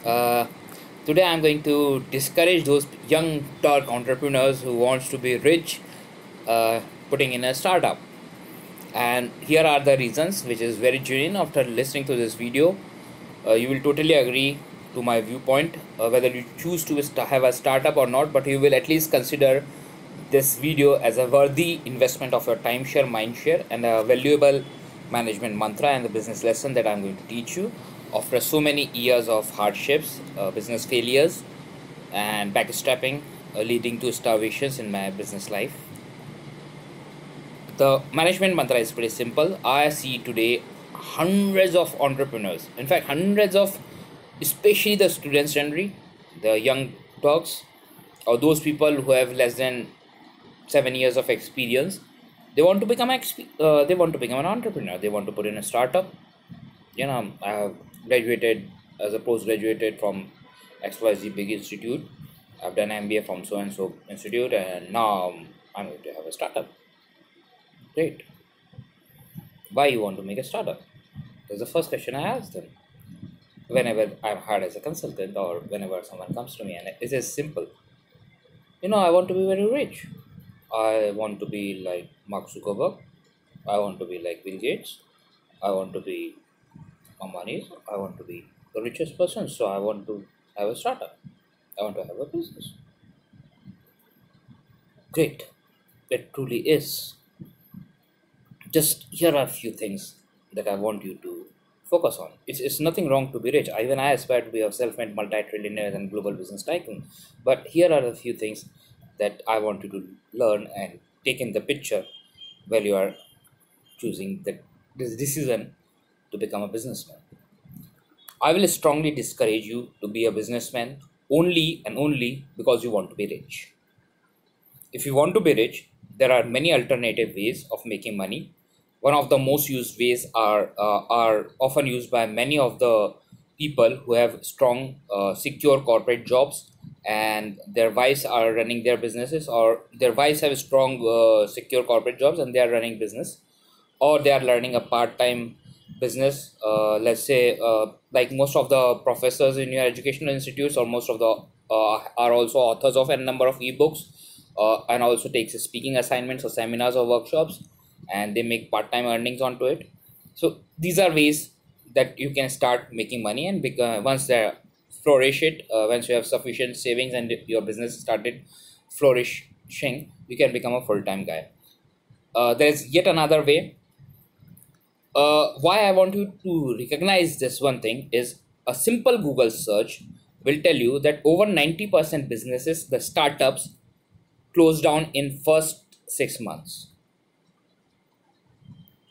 Uh, Today I'm going to discourage those young dark entrepreneurs who wants to be rich, putting in a startup. And here are the reasons, which is very genuine. After listening to this video, you will totally agree to my viewpoint, whether you choose to have a startup or not. But you will at least consider this video as a worthy investment of your time share, mind share, and a valuable management mantra and the business lesson that I'm going to teach you after so many years of hardships, business failures, and backstrapping, leading to starvations in my business life. The management mantra is pretty simple. I see today hundreds of entrepreneurs, in fact, hundreds of, especially the students generally, the young dogs, or those people who have less than 7 years of experience. They want to become they want to become an entrepreneur. They want to put in a startup. I have graduated as a postgraduated from XYZ big institute. I've done MBA from so and so institute, and now I'm going to have a startup. Great. Why you want to make a startup? That's the first question I ask them. Whenever I'm hired as a consultant, or whenever someone comes to me, and it is simple. I want to be very rich. I want to be like Mark Zuckerberg. I want to be like Bill Gates. I want to be Ambani. I want to be the richest person. So I want to have a startup. I want to have a business. Great. It truly is. Just here are a few things that I want you to focus on. It's nothing wrong to be rich. Even I aspire to be a self-made multi-trillionaire and global business tycoon. But here are a few things that I want you to learn and take in the picture while you are choosing this decision to become a businessman. I will strongly discourage you to be a businessman only and only because you want to be rich. If you want to be rich, there are many alternative ways of making money. One of the most used ways are often used by many of the people who have strong, secure corporate jobs, and their wives are running their businesses, or their wives have strong, secure corporate jobs, and they are running business, or they are learning a part-time business. Let's say, like most of the professors in your educational institutes, or most of the are also authors of a number of ebooks, and also takes speaking assignments or seminars or workshops, and they make part-time earnings onto it. So these are ways that you can start making money, and once they flourish it, once you have sufficient savings and your business started flourishing, you can become a full-time guy. There's yet another way. Why I want you to recognize this one thing is a simple Google search will tell you that over 90% businesses, the startups, close down in first 6 months,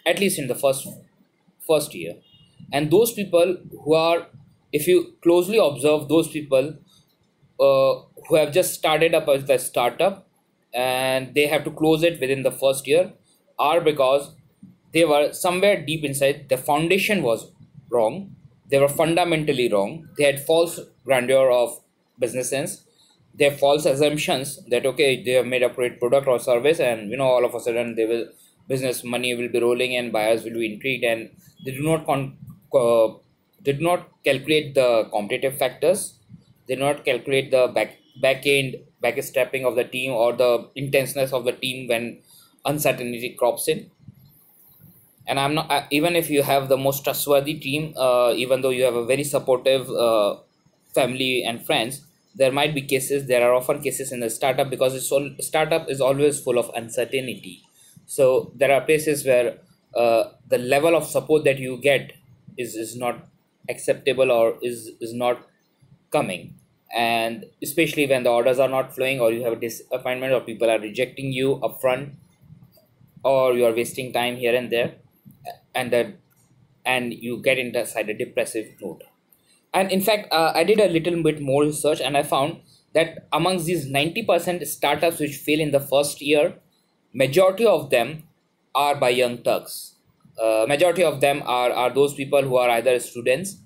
at least in the first year. And those people who are, if you closely observe those people who have just started up as a startup and they have to close it within the first year, are because they were somewhere deep inside, the foundation was wrong. They were fundamentally wrong. They had false grandeur of business sense. They have false assumptions that okay, they have made a great product or service, and all of a sudden they will business money will be rolling and buyers will be intrigued, and they did not calculate the competitive factors. They do not calculate the backstepping of the team, or the intenseness of the team when uncertainty crops in. And I'm not even if you have the most trustworthy team, even though you have a very supportive family and friends, there are often cases in the startup, because startup is always full of uncertainty. So there are places where the level of support that you get is not acceptable, or is not coming. And especially when the orders are not flowing, or you have a disappointment, or people are rejecting you upfront, or you are wasting time here and there, and that and you get inside a depressive mood. And in fact, I did a little bit more research, and I found that amongst these 90% startups which fail in the first year, majority of them are by young Turks. Majority of them are those people who are either students,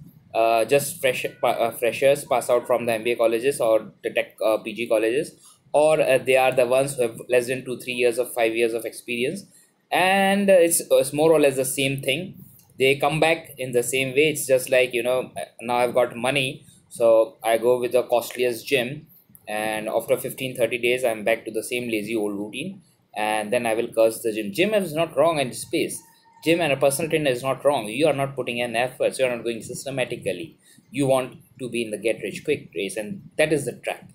just freshers pass out from the MBA colleges or the tech PG colleges, or they are the ones who have less than 2 3 years of 5 years of experience. And it's more or less the same thing. They come back in the same way. It's just like, now I've got money, So I go with the costliest gym, and after 15-30 days, I'm back to the same lazy old routine, and then I will curse the gym. Gym is not wrong in space. Gym and a personal trainer is not wrong. You are not putting in efforts. You are not going systematically. You want to be in the get rich quick race, and that is the trap.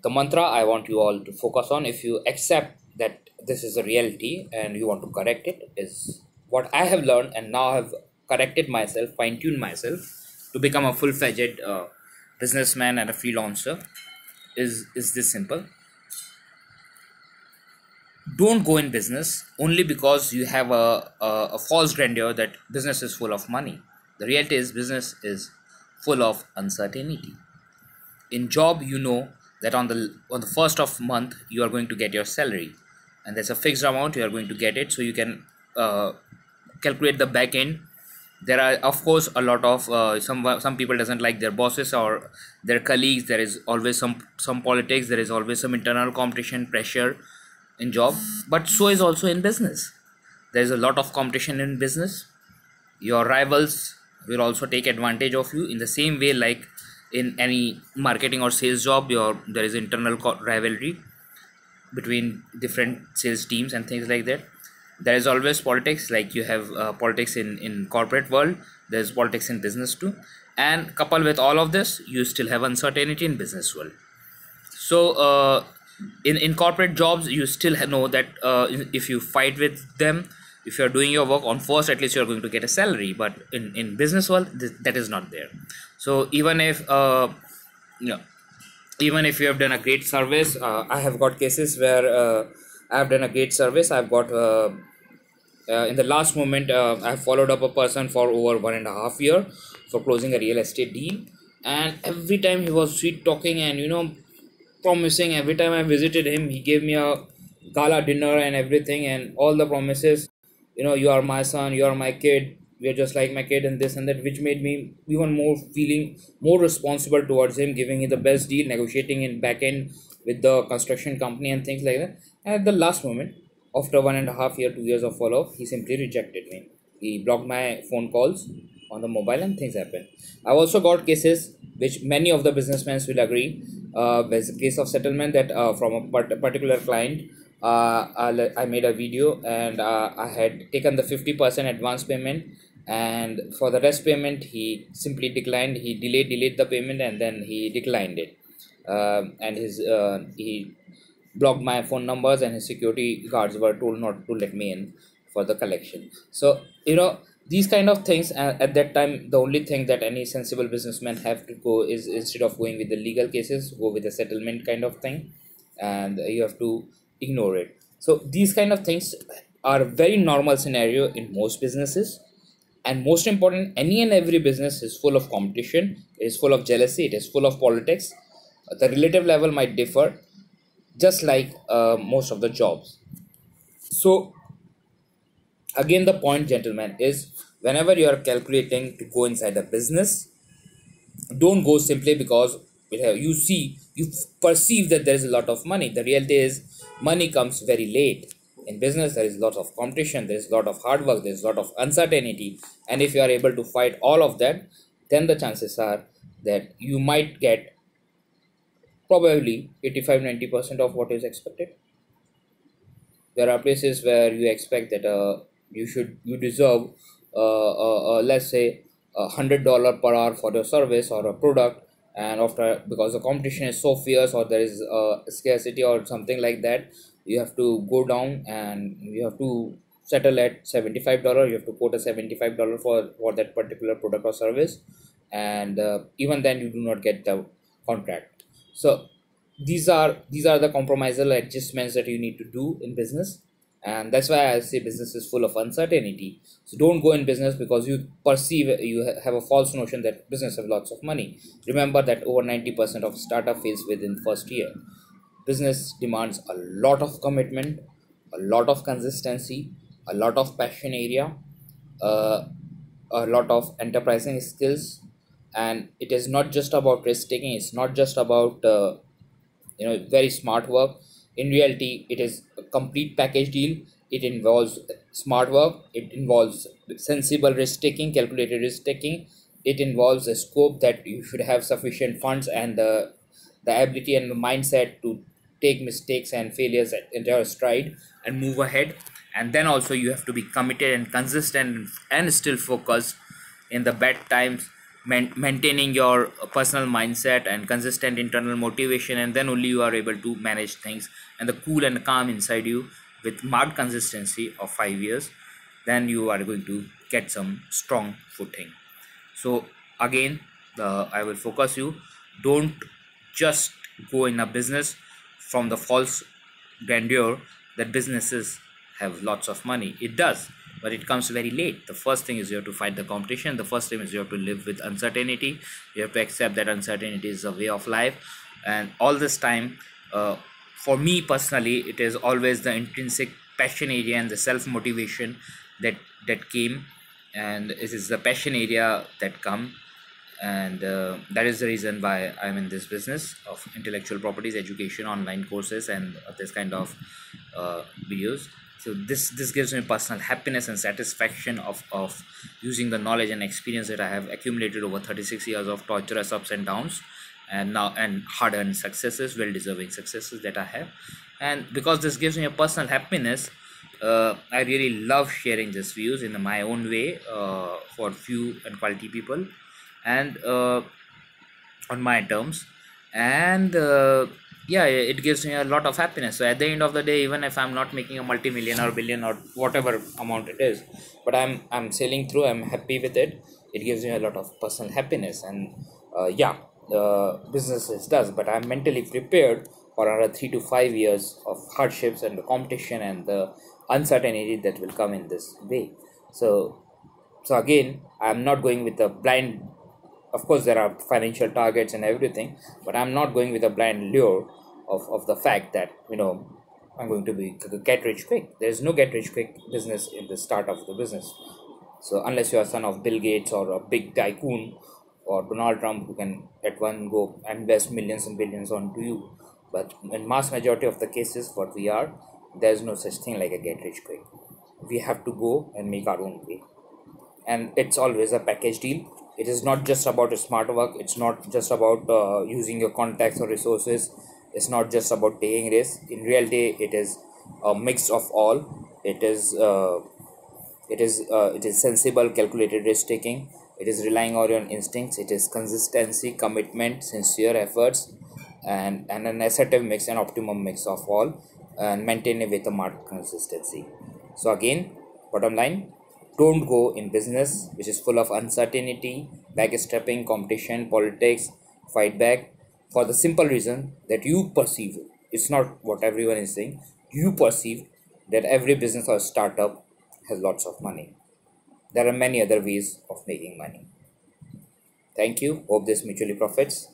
The mantra I want you all to focus on, if you accept that this is a reality and you want to correct it, is what I have learned, and now I have corrected myself, fine tuned myself to become a full fledged businessman and a freelancer. Is this simple? Don't go in business only because you have a false grandeur that business is full of money. The reality is business is full of uncertainty. In job, you know that on the first of month you are going to get your salary, and there's a fixed amount you are going to get it, so you can calculate the back end. There are of course a lot of some people doesn't like their bosses or their colleagues. There is always some politics, there is always some internal competition pressure in job, but so is also in business. There is a lot of competition in business. Your rivals will also take advantage of you in the same way, like in any marketing or sales job, there is internal rivalry between different sales teams and things like that. There is always politics, like you have politics in corporate world, there's politics in business too, and coupled with all of this, you still have uncertainty in business world. So in corporate jobs, you still know that if you fight with them, if you're doing your work on first, at least you're going to get a salary, but in business world, that is not there. So even if you know even if you have done a great service, I have got cases where I have done a great service. I've got in the last moment, I followed up a person for over 1.5 year for closing a real estate deal, and every time he was sweet talking and promising. Every time I visited him, he gave me a gala dinner and everything, and all the promises. You are my son, you are my kid, you're just like my kid, and this and that, which made me even more feeling more responsible towards him, giving him the best deal, negotiating in back end with the construction company and things like that. And at the last moment, after 1.5 year, 2 years of follow up, he simply rejected me. He blocked my phone calls on the mobile, and things happen. I've also got cases which many of the businessmen will agree. There's a case of settlement that from a particular client. I made a video, and I had taken the 50% advance payment, and for the rest payment he simply declined. He delayed the payment, and then he declined it. And he blocked my phone numbers, and his security guards were told not to let me in for the collection. So these kind of things, at that time, the only thing that any sensible businessman have to go is, instead of going with the legal cases, go with the settlement kind of thing, and you have to ignore it. So these kind of things are a very normal scenario in most businesses. And most important, any and every business is full of competition, it is full of jealousy, it is full of politics. The relative level might differ, just like most of the jobs. So again, the point, gentlemen, is whenever you are calculating to go inside a business, don't go simply because you perceive that there is a lot of money. The reality is money comes very late. In business, there is a lot of competition, there is a lot of hard work, there is a lot of uncertainty, and if you are able to fight all of that, then the chances are that you might get probably 85-90% of what is expected. There are places where you expect that you deserve let's say $100 per hour for your service or a product, and after, because the competition is so fierce, or there is scarcity or something like that, you have to go down and you have to settle at $75. You have to quote a $75 for that particular product or service, and even then you do not get the contract. So these are the compromisal adjustments that you need to do in business, and that's why I say business is full of uncertainty. So don't go in business because you have a false notion that business have lots of money. Remember that over 90% of startup fails within first year. Business demands a lot of commitment, a lot of consistency, a lot of passion area, uh, a lot of enterprising skills, and it is not just about risk taking. It's not just about very smart work. In reality, it is a complete package deal. It involves smart work, it involves sensible risk taking, calculated risk taking, it involves a scope that you should have sufficient funds and the ability and the mindset to take mistakes and failures in your stride and move ahead. And then also you have to be committed and consistent and still focused in the bad times, maintaining your personal mindset and consistent internal motivation, and then only you are able to manage things. And the cool and calm inside you with marked consistency of 5 years, then you are going to get some strong footing. So again, I will focus you, don't just go in a business from the false grandeur that businesses have lots of money. It does, but it comes very late. The first thing is you have to fight the competition. The first thing is you have to live with uncertainty. You have to accept that uncertainty is a way of life. And all this time, for me personally, it is always the intrinsic passion area and the self motivation that came, and it is the passion area that come. And that is the reason why I'm in this business of intellectual properties education, online courses, and this kind of videos. So this gives me personal happiness and satisfaction of using the knowledge and experience that I have accumulated over 36 years of torturous ups and downs, and now and hard-earned successes, well-deserving successes that I have. And because this gives me a personal happiness, I really love sharing these views in my own way, for few and quality people, and on my terms. And yeah, it gives me a lot of happiness. So at the end of the day, even if I'm not making a multi-million or billion or whatever amount it is, but I'm sailing through, I'm happy with it. It gives me a lot of personal happiness. And yeah, businesses does, but I'm mentally prepared for another 3 to 5 years of hardships and the competition and the uncertainty that will come in this way. So again, I'm not going with a blind. Of course there are financial targets and everything, but I'm not going with a blind lure of the fact that, I'm going to be get rich quick. There's no get rich quick business in the start of the business. So unless you are son of Bill Gates or a big tycoon or Donald Trump, who can at one go invest millions and billions onto you. But in mass majority of the cases, what we are, there's no such thing like a get rich quick. We have to go and make our own way, and it's always a package deal. It is not just about a smart work. It's not just about using your contacts or resources. It's not just about taking risks. In reality, it is a mix of all. It is sensible calculated risk taking. It is relying on your instincts. It is consistency, commitment, sincere efforts, and an assertive mix and optimum mix of all, and maintain it with a marked consistency. So again, bottom line, don't go in business which is full of uncertainty, backstepping, competition, politics, fight back, for the simple reason that you perceive, it's not what everyone is saying, you perceive that every business or startup has lots of money. There are many other ways of making money. Thank you. Hope this mutually profits.